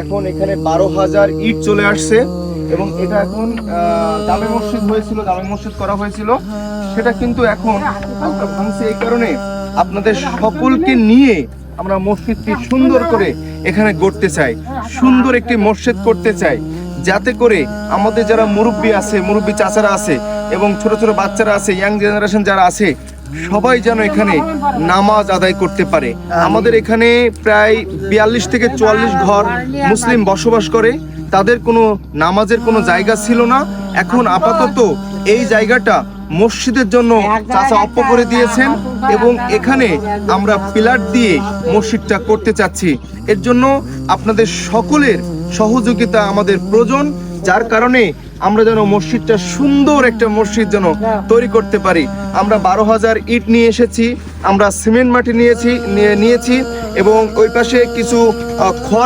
এখন এখানে 12,000 ইট চলে আসছে এবং এটা এখন জামে মসজিদ হয়েছিল, জামে মসজিদ করা হয়েছিল, সেটা কিন্তু এখন আমরা ভাঙছে। এই কারণে আপনাদের সকলকে নিয়ে আমরা মসজিদটি সুন্দর করে এখানে গড়তে চাই, সুন্দর একটি মসজিদ করতে চাই, যাতে করে আমাদের যারা মুরব্বী আছে, মুরব্বী চাচারা আছে এবং ছোট ছোট বাচ্চারা আছে, ইয়াং জেনারেশন যারা আছে, সবাই যেন এখানে নামাজ আদায় করতে পারে। আমাদের এখানে প্রায় 42 থেকে 44 ঘর মুসলিম বসবাস করে, তাদের কোনো নামাজের কোনো জায়গা ছিল না। এখন আপাতত এই জায়গাটা মসজিদের জন্য চাচা অপ্প করে দিয়েছেন এবং এখানে আমরা পিলার দিয়ে মসজিদটা করতে চাচ্ছি। এর জন্য আপনাদের সকলের সহযোগিতা আমাদের প্রয়োজন, যার কারণে আমরা যেন মসজিদটা সুন্দর একটা মসজিদ যেন তৈরি করতে পারি। আমরা 12,000 ইট নিয়ে এসেছি, আমরা সিমেন্ট মাটি নিয়েছি এবং ওই পাশে কিছু খোয়া